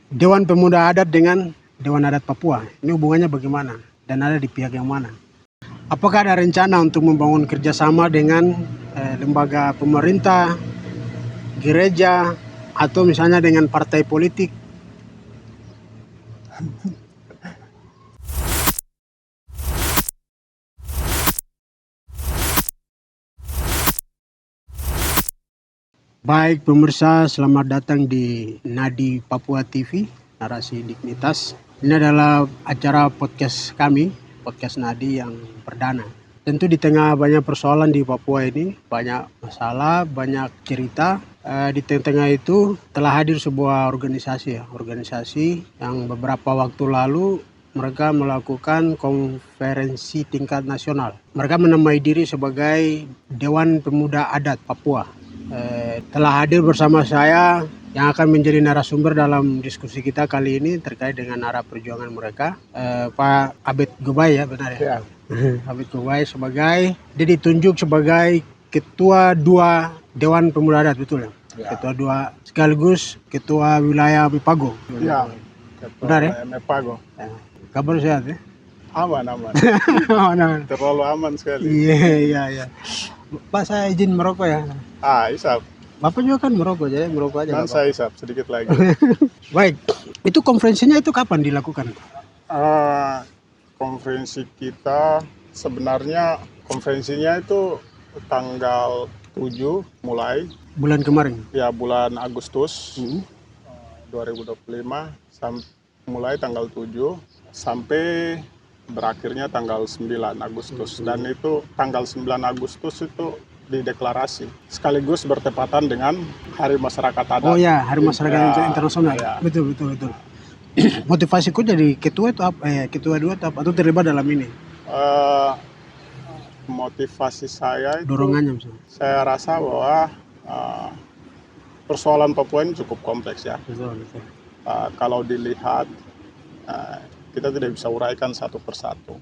Dewan Pemuda Adat dengan Dewan Adat Papua. Ini hubungannya bagaimana? Dan ada di pihak yang mana? Apakah ada rencana untuk membangun kerjasama dengan lembaga pemerintah, gereja, atau misalnya dengan partai politik? Baik pemirsa, selamat datang di Nadi Papua TV, Narasi Dignitas. Ini adalah acara podcast kami, podcast Nadi yang perdana. Tentu di tengah banyak persoalan di Papua ini, banyak masalah, banyak cerita. Di tengah-tengah itu telah hadir sebuah organisasi yang beberapa waktu lalu mereka melakukan konferensi tingkat nasional. Mereka menamai diri sebagai Dewan Pemuda Adat Papua. Telah hadir bersama saya yang akan menjadi narasumber dalam diskusi kita kali ini terkait dengan arah perjuangan mereka. Pak Abed Gubay, ya benar ya? Abed Gubay dia ditunjuk sebagai Ketua 2 Dewan Pemuda Adat, betul ya? Ketua 2 sekaligus Ketua Wilayah Mepago. Iya, benar ya? Mepago. Kabar sehat ya? Aman. Aman. Terlalu aman sekali. Iya. Pak, saya izin merokok ya. Isap. Bapak juga kan merokok, jadi merokok aja. Dan saya isap sedikit lagi. Baik, itu konferensinya itu kapan dilakukan? Konferensi kita sebenarnya konferensinya itu tanggal 7 mulai. Bulan kemarin? Ya, bulan Agustus 2025 mulai tanggal 7 sampai berakhirnya tanggal 9 Agustus. Dan itu tanggal 9 Agustus itu dideklarasi sekaligus bertepatan dengan Hari Masyarakat Adat. Oh ya, Hari Masyarakat Internasional. Ya. Betul. Motivasiku jadi ketua itu apa? Ketua 2 atau terlibat dalam ini? Motivasi saya itu, dorongannya misalnya. Saya rasa bahwa persoalan Papua ini cukup kompleks ya. Betul. Kalau dilihat kita tidak bisa uraikan satu persatu.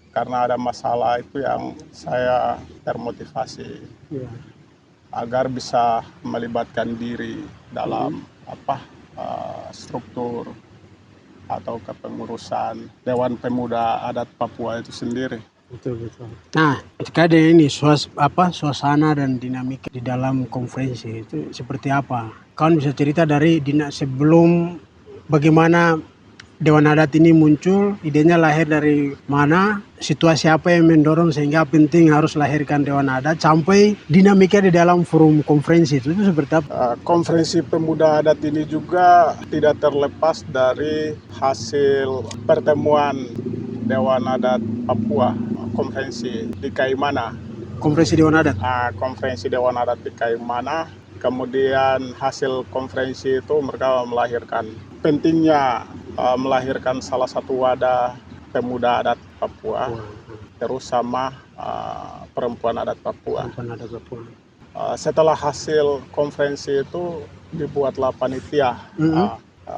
Karena ada masalah itu yang saya termotivasi agar bisa melibatkan diri dalam struktur atau kepengurusan Dewan Pemuda Adat Papua itu sendiri. Betul. Nah, ketika ada ini suasana dan dinamika di dalam konferensi itu seperti apa? Kawan bisa cerita dari sebelum bagaimana Dewan Adat ini muncul, idenya lahir dari mana, situasi apa yang mendorong sehingga penting harus lahirkan Dewan Adat, sampai dinamika di dalam forum konferensi itu seperti apa? Konferensi Pemuda Adat ini juga tidak terlepas dari hasil pertemuan Dewan Adat Papua, konferensi di Kaimana. Konferensi Dewan Adat? Konferensi Dewan Adat di Kaimana. Kemudian hasil konferensi itu mereka melahirkan pentingnya melahirkan salah satu wadah pemuda adat Papua, terus sama perempuan adat Papua. Setelah hasil konferensi itu dibuatlah panitia,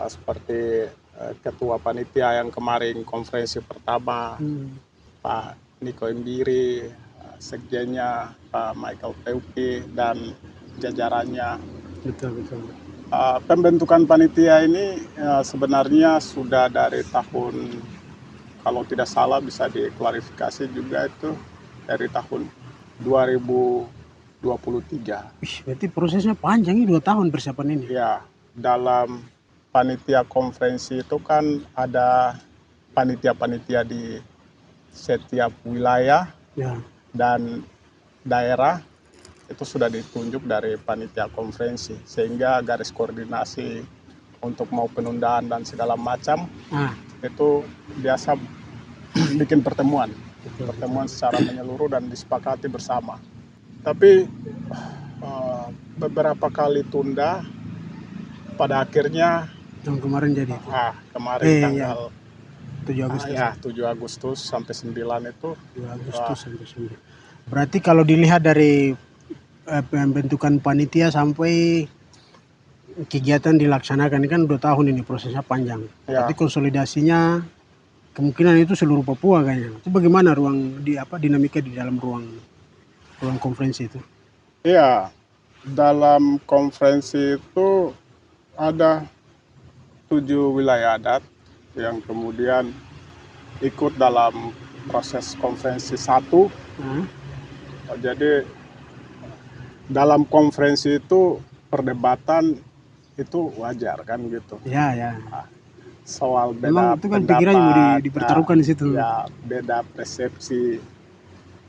seperti ketua panitia yang kemarin konferensi pertama, Pak Niko Imbiri, sekjennya Pak Michael Peuki dan jajarannya. Betul. Pembentukan panitia ini sebenarnya sudah dari tahun, kalau tidak salah bisa diklarifikasi juga, itu dari tahun 2023. Berarti prosesnya panjang ini, 2 tahun persiapan ini. Ya, dalam panitia konferensi itu kan ada panitia-panitia di setiap wilayah dan daerah. Itu sudah ditunjuk dari panitia konferensi, sehingga garis koordinasi untuk mau penundaan dan segala macam itu biasa bikin pertemuan secara menyeluruh dan disepakati bersama. Tapi beberapa kali tunda, pada akhirnya yang kemarin jadi tanggal 7 Agustus. 7 Agustus sampai 9 itu. 2 Agustus sampai 9. Berarti kalau dilihat dari pembentukan panitia sampai kegiatan dilaksanakan ini kan 2 tahun ini, prosesnya panjang. Berarti konsolidasinya kemungkinan itu seluruh Papua kayaknya. Itu bagaimana dinamika di dalam ruang konferensi itu? Iya, dalam konferensi itu ada 7 wilayah adat yang kemudian ikut dalam proses konferensi 1. Hah? Jadi dalam konferensi itu perdebatan itu wajar kan gitu. Ya, ya. Soal Memang beda itu kan pikirannya mau pendapat, dipertaruhkan di situ. ya beda persepsi,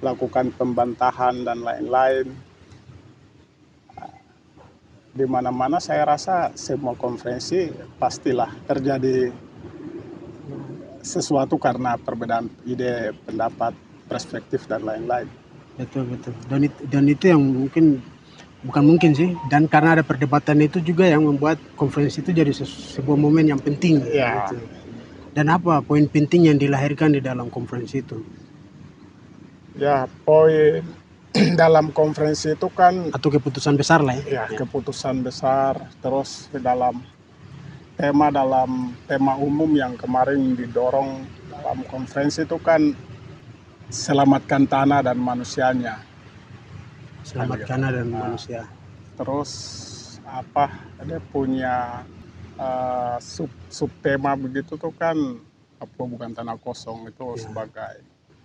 lakukan pembantahan dan lain-lain. Di mana-mana saya rasa semua konferensi pastilah terjadi sesuatu karena perbedaan ide, pendapat, perspektif dan lain-lain. Betul, betul. Dan itu yang mungkin, bukan mungkin sih, dan karena ada perdebatan itu juga yang membuat konferensi itu jadi sebuah momen yang penting. Ya. Gitu. Dan apa poin penting yang dilahirkan di dalam konferensi itu? Ya, poin dalam konferensi itu kan Atau keputusan besar lah ya ya. keputusan besar, terus dalam tema umum yang kemarin didorong dalam konferensi itu kan selamatkan tanah dan manusianya. Selamatkan tanah dan manusia. Terus apa, dia punya subtema begitu tuh kan Papua bukan tanah kosong itu Ya. sebagai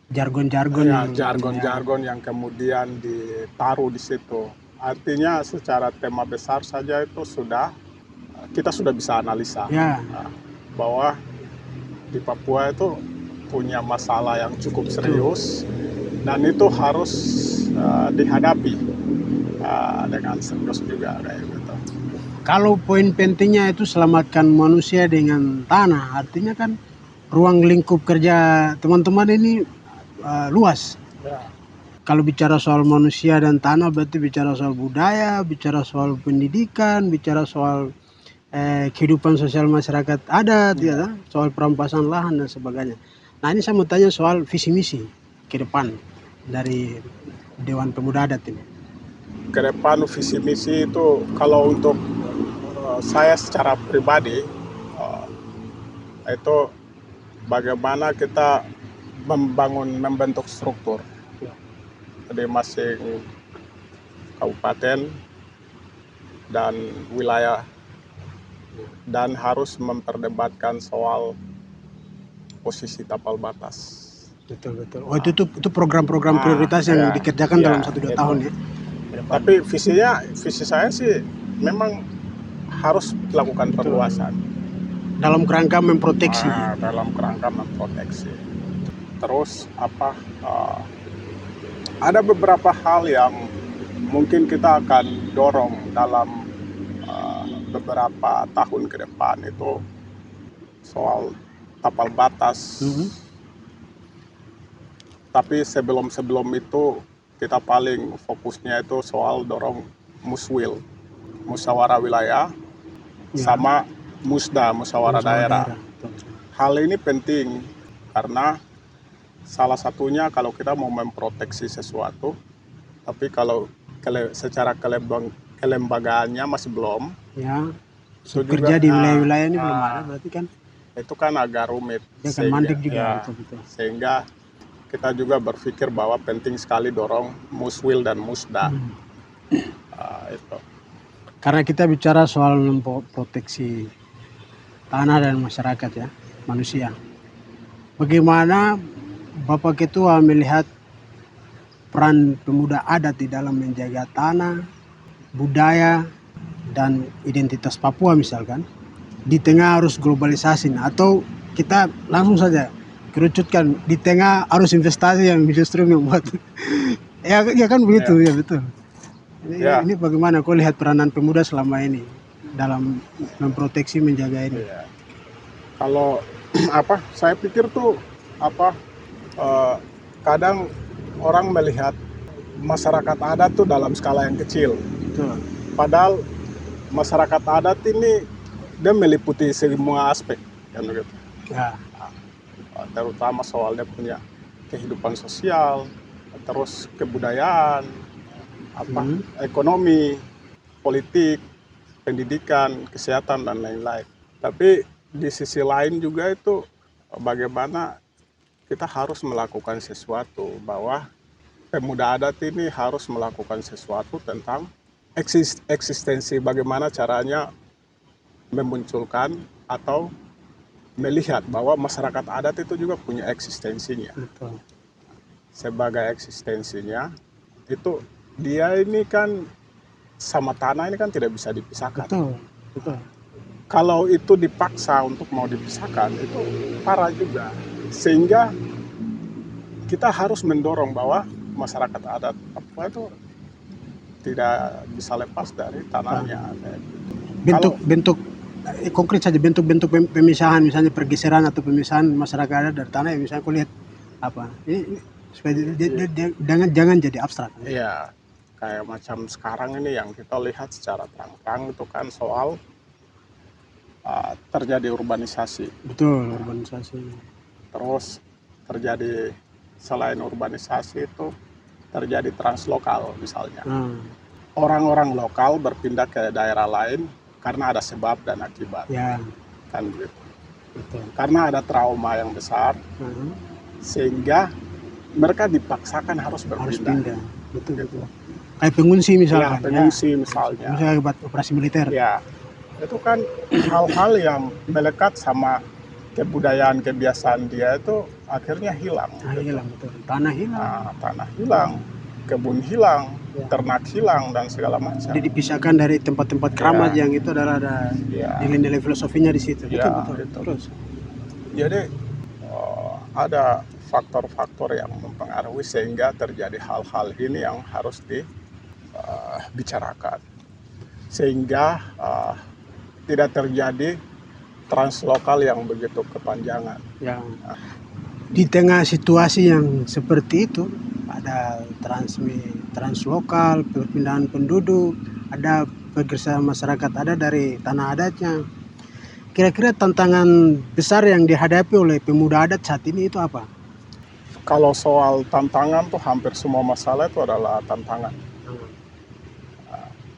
Jargon-jargon ya, yang jargon-jargon yang kemudian ditaruh di situ. Artinya secara tema besar saja itu kita sudah bisa analisa ya, bahwa di Papua itu punya masalah yang cukup serius dan itu harus dihadapi dengan serius juga kayak gitu. kalau poin pentingnya itu selamatkan manusia dengan tanah, artinya kan ruang lingkup kerja teman-teman ini luas. Ya. Kalau bicara soal manusia dan tanah berarti bicara soal budaya, bicara soal pendidikan, bicara soal kehidupan sosial masyarakat adat, ya, soal perampasan lahan dan sebagainya. Nah ini saya mau tanya soal visi misi ke depan dari Dewan Pemuda Adat ini. Ke depan visi misi itu kalau untuk saya secara pribadi itu bagaimana kita membentuk struktur di masing kabupaten dan wilayah dan harus memperdebatkan soal posisi tapal batas. Betul. Oh itu program-program prioritas yang dikerjakan dalam 1-2 tahun ya. Tapi visi saya sih memang harus melakukan perluasan. Dalam kerangka memproteksi. Dalam kerangka memproteksi. Terus ada beberapa hal yang mungkin kita akan dorong dalam beberapa tahun ke depan itu soal tapal batas. Tapi sebelum itu kita paling fokusnya itu soal dorong muswil, musyawarah wilayah, sama musda, musyawarah daerah. Hal ini penting karena salah satunya kalau kita mau memproteksi sesuatu, tapi kalau secara kelembagaannya masih belum. Ya, kerja di wilayah-wilayah ini belum ada, berarti kan itu kan agak rumit. Ya kan mandek juga. Betul. Sehingga kita juga berpikir bahwa penting sekali dorong muswil dan musda. Itu. Karena kita bicara soal proteksi tanah dan masyarakat ya, manusia. Bagaimana Bapak Ketua melihat peran pemuda adat di dalam menjaga tanah, budaya, dan identitas Papua misalkan, di tengah arus globalisasi, atau kita langsung saja kerucutkan di tengah arus investasi yang justru membuat ya kan begitu ya betul. Ini bagaimana kau lihat peranan pemuda selama ini dalam memproteksi menjaga ini? Kalau saya pikir tuh kadang orang melihat masyarakat adat tuh dalam skala yang kecil. Betul. Padahal masyarakat adat ini dia meliputi semua aspek kan begitu. Ya. Terutama soal dia punya kehidupan sosial, terus kebudayaan, ekonomi, politik, pendidikan, kesehatan dan lain-lain. Tapi di sisi lain juga itu bagaimana kita harus melakukan sesuatu, bahwa pemuda adat ini harus melakukan sesuatu tentang eksistensi, bagaimana caranya memunculkan atau melihat bahwa masyarakat adat itu juga punya eksistensinya. Betul. Sebagai eksistensinya itu dia ini kan sama tanah ini kan tidak bisa dipisahkan. Betul. Betul. Kalau itu dipaksa untuk mau dipisahkan itu parah juga. Sehingga kita harus mendorong bahwa masyarakat adat Papua itu tidak bisa lepas dari tanahnya. Bentuk konkret saja, bentuk pemisahan, misalnya pergeseran atau pemisahan masyarakat adat dari tanah, ya misalnya aku lihat apa ini supaya jangan jadi abstrak. Iya, kayak macam sekarang ini yang kita lihat secara terang-terang itu kan soal terjadi urbanisasi. Betul, urbanisasi. Terus terjadi selain urbanisasi itu terjadi translokal misalnya. Orang-orang lokal berpindah ke daerah lain karena ada sebab dan akibat. Ya. Kan gitu. Betul. Karena ada trauma yang besar, sehingga mereka dipaksakan harus berpindah. Betul, betul. Kayak pengungsi misalnya. Ya, pengungsi misalnya. Misalnya akibat operasi militer. Ya, itu kan hal-hal yang melekat sama kebudayaan, kebiasaan dia itu akhirnya hilang. Hilang, betul. Tanah hilang. Tanah hilang, kebun hilang, ternak hilang, dan segala macam. Jadi dipisahkan dari tempat-tempat keramat yang itu adalah ada nilai-nilai filosofinya di situ. Betul. Terus. Jadi ada faktor-faktor yang mempengaruhi sehingga terjadi hal-hal ini yang harus dibicarakan. Sehingga tidak terjadi translokal yang begitu kepanjangan. Ya. Di tengah situasi yang seperti itu, ada translokal, perpindahan penduduk, ada pergerakan masyarakat ada dari tanah adatnya. Kira-kira tantangan besar yang dihadapi oleh pemuda adat saat ini itu apa? Kalau soal tantangan tuh hampir semua masalah itu adalah tantangan.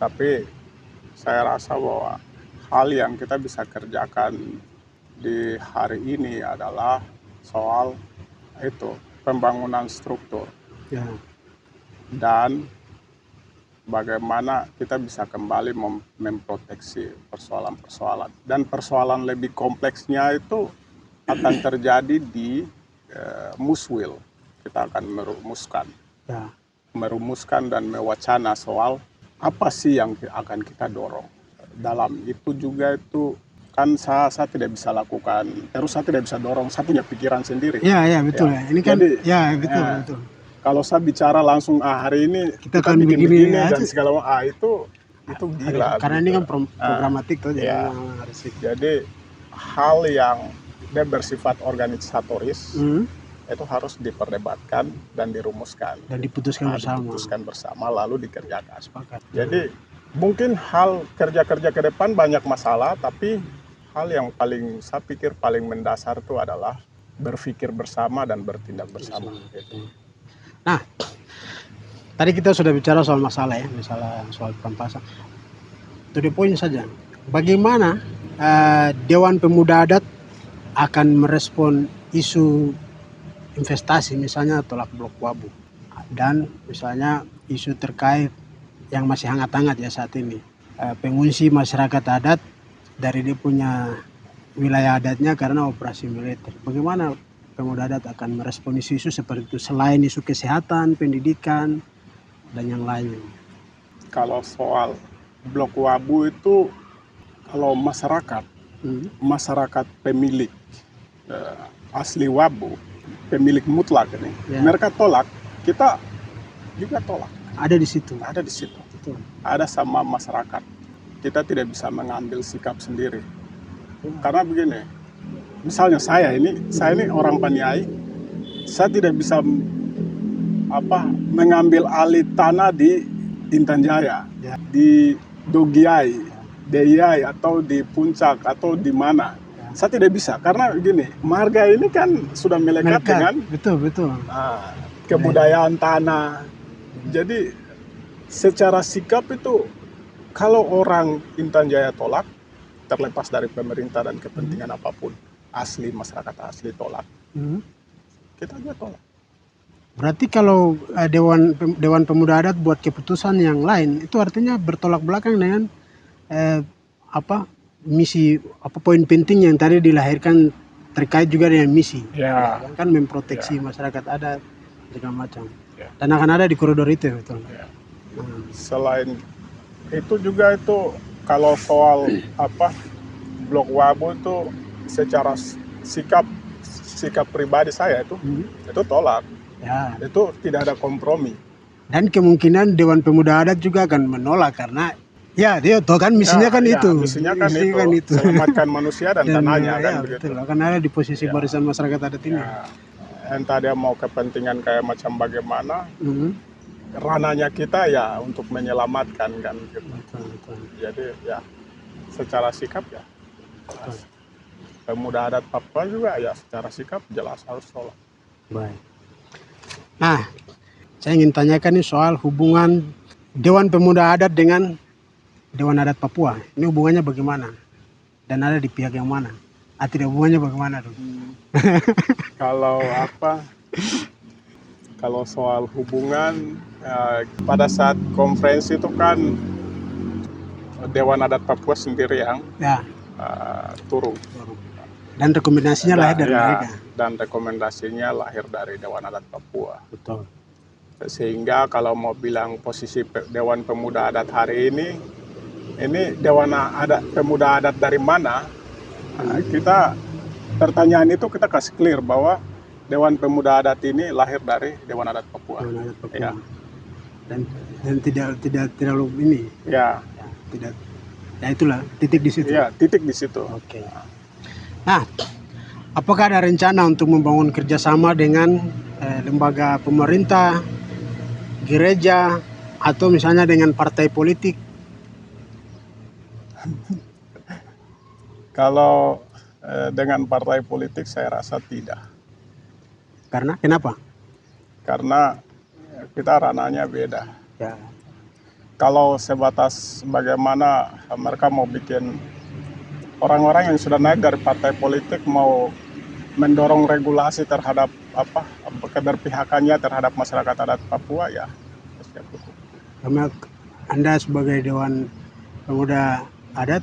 Tapi saya rasa bahwa hal yang kita bisa kerjakan di hari ini adalah soal itu pembangunan struktur. Ya. Dan bagaimana kita bisa kembali memproteksi persoalan-persoalan. Dan persoalan lebih kompleksnya itu akan terjadi di Muswil. Kita akan merumuskan dan mewacana soal apa sih yang akan kita dorong. Dalam itu juga itu kan saya tidak bisa lakukan, terus saya tidak bisa dorong, saya punya pikiran sendiri. Iya betul ya. Ini kan betul. Kalau saya bicara langsung hari ini kita akan bikin begini dan segala macam, itu gila. Karena gitu. Ini kan programatik tuh jadi hal yang bersifat organisatoris itu harus diperdebatkan dan dirumuskan dan diputuskan bersama lalu dikerjakan. Sepakat. Jadi mungkin hal kerja-kerja ke depan banyak masalah, tapi hal yang saya pikir paling mendasar itu adalah berpikir bersama dan bertindak bersama. Gitu. Nah, tadi kita sudah bicara soal masalah ya, misalnya soal perampasan. To the point saja, bagaimana Dewan Pemuda Adat akan merespon isu investasi, misalnya tolak blok Wabu, dan misalnya isu terkait yang masih hangat-hangat ya saat ini, pengungsi masyarakat adat dari dia punya wilayah adatnya karena operasi militer. Bagaimana pemuda adat akan merespon isu-isu seperti itu selain isu kesehatan, pendidikan, dan yang lain? Kalau soal blok Wabu itu, kalau masyarakat pemilik asli Wabu, pemilik mutlak ini, mereka tolak, kita juga tolak. Ada di situ. Betul. Ada sama masyarakat. Kita tidak bisa mengambil sikap sendiri. Karena begini, misalnya saya ini orang Paniai, saya tidak bisa mengambil alih tanah di Intan Jaya, di Dogiai, Deyai, atau di Puncak, atau di mana. Saya tidak bisa, karena begini, marga ini kan sudah melekat dengan kebudayaan tanah. Jadi secara sikap itu, kalau orang Intan Jaya tolak, terlepas dari pemerintah dan kepentingan apapun, asli masyarakat asli tolak, kita juga tolak. Berarti kalau Dewan Pemuda Adat buat keputusan yang lain, itu artinya bertolak belakang dengan misi apa poin penting yang tadi dilahirkan terkait juga dengan misi. Ya. Kan memproteksi masyarakat adat segala macam. Ya. Dan akan ada di koridor itu betul. Ya. Selain itu juga itu kalau soal Blok Wabu itu secara sikap pribadi saya itu tolak. Ya. Itu tidak ada kompromi. Dan kemungkinan Dewan Pemuda Adat juga akan menolak karena ya dia tahu kan misinya kan itu. Misinya kan itu. Selamatkan manusia dan tanahnya kan begitu. Betul, akan ada di posisi barisan masyarakat adat ini. Entah dia mau kepentingan kayak macam bagaimana, ranahnya kita ya untuk menyelamatkan kan gitu. Betul. Jadi ya secara sikap ya Pemuda Adat Papua juga ya secara sikap jelas harus tolak. Baik. Nah, saya ingin tanyakan nih soal hubungan Dewan Pemuda Adat dengan Dewan Adat Papua. Ini hubungannya bagaimana? Dan ada di pihak yang mana? Tidak hubungannya bagaimana dong? Kalau soal hubungan pada saat konferensi itu kan Dewan Adat Papua sendiri yang turun. Dan rekomendasinya lahir dari mereka. Dan rekomendasinya lahir dari Dewan Adat Papua. Betul. Sehingga kalau mau bilang posisi Dewan Pemuda Adat hari ini Dewan Adat Pemuda Adat dari mana? Kita pertanyaan itu kita kasih clear bahwa Dewan Pemuda Adat ini lahir dari Dewan Adat Papua. Dewan Adat Papua. Ya. Dan tidak terlalu ini. Ya. Tidak. Ya itulah titik di situ. Ya, titik di situ. Oke. Nah, apakah ada rencana untuk membangun kerjasama dengan lembaga pemerintah, gereja, atau misalnya dengan partai politik? Kalau dengan partai politik saya rasa tidak. Karena kenapa? Karena kita ranahnya beda. Ya. Kalau sebatas bagaimana mereka mau bikin orang-orang yang sudah naik dari partai politik mau mendorong regulasi terhadap keberpihakannya terhadap masyarakat adat Papua ya siap dukung. Karena Anda sebagai Dewan Pemuda Adat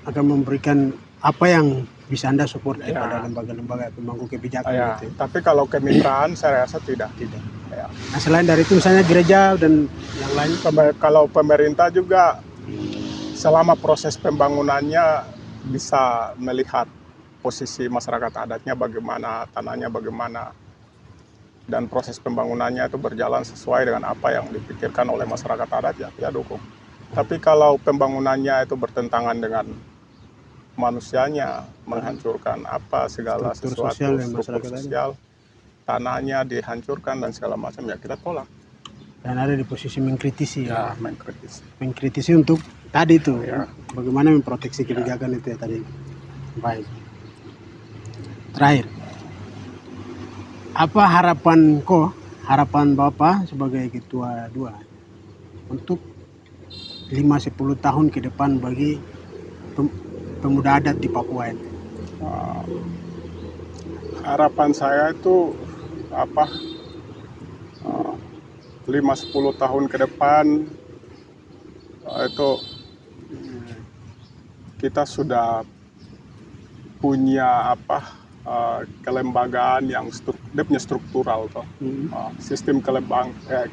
akan memberikan apa yang bisa Anda support kepada lembaga-lembaga pemangku kebijakan. Gitu. Tapi kalau kemitraan saya rasa tidak. Ya. Nah, selain dari itu misalnya gereja dan yang lain. Kalau pemerintah juga selama proses pembangunannya bisa melihat posisi masyarakat adatnya bagaimana, tanahnya bagaimana, dan proses pembangunannya itu berjalan sesuai dengan apa yang dipikirkan oleh masyarakat adat ya dukung. Tapi kalau pembangunannya itu bertentangan dengan manusianya, menghancurkan segala struktur sesuatu, struktur sosial, tanahnya dihancurkan dan segala macam ya kita tolak. Dan ada di posisi mengkritisi mengkritisi untuk tadi itu bagaimana memproteksi kebijakan itu ya tadi. Baik. Terakhir, apa harapan Bapak sebagai ketua 2 untuk 5-10 tahun ke depan bagi pemuda adat di Papua ini? Harapan saya itu 5-10 tahun ke depan itu kita sudah punya kelembagaan yang dia punya struktural sistem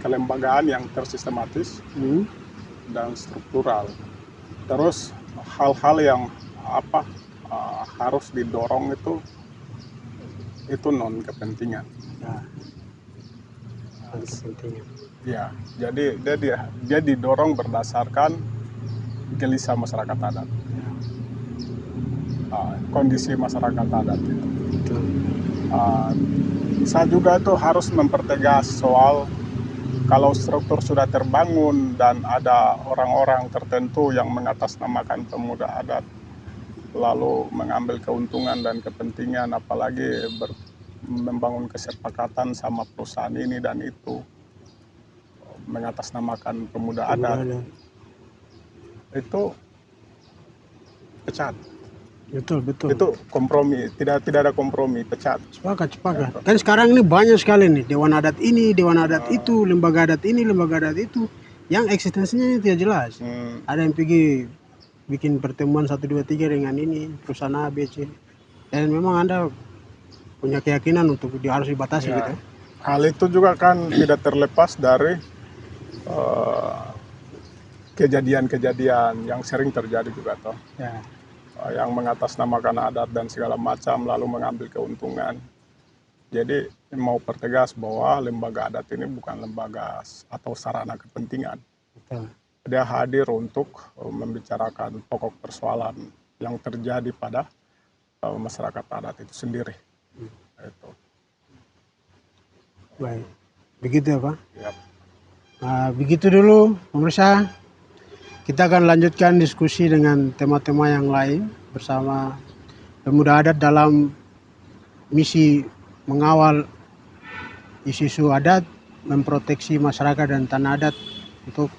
kelembagaan yang tersistematis dan struktural. Terus hal-hal yang harus didorong itu non kepentingan. Ya, jadi dia didorong berdasarkan gelisah masyarakat adat, kondisi masyarakat adat itu. Saya juga itu harus mempertegas soal kalau struktur sudah terbangun dan ada orang-orang tertentu yang mengatasnamakan pemuda adat, lalu mengambil keuntungan dan kepentingan, apalagi membangun kesepakatan sama perusahaan ini dan itu, mengatasnamakan pemuda adat, itu pecat. Betul. Itu kompromi, tidak ada kompromi, pecat. Sepakat. Kan sekarang ini banyak sekali nih dewan adat ini, dewan adat itu, lembaga adat ini, lembaga adat itu, yang eksistensinya tidak jelas. Ada yang pergi bikin pertemuan 1, 2, 3 dengan ini perusahaan A, B, C. Dan memang Anda punya keyakinan untuk harus dibatasi Ya. gitu. Hal itu juga kan tidak terlepas dari kejadian-kejadian yang sering terjadi juga toh. Ya. Yang mengatasnamakan adat dan segala macam lalu mengambil keuntungan. Jadi mau pertegas bahwa lembaga adat ini bukan lembaga atau sarana kepentingan. Betul. Dia hadir untuk membicarakan pokok persoalan yang terjadi pada masyarakat adat itu sendiri. Itu. Baik. Begitu ya Pak. Yap. Nah, begitu dulu pemirsa. Kita akan lanjutkan diskusi dengan tema-tema yang lain bersama pemuda adat dalam misi mengawal isu-isu adat, memproteksi masyarakat dan tanah adat untuk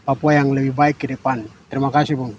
Papua yang lebih baik ke depan. Terima kasih Bung.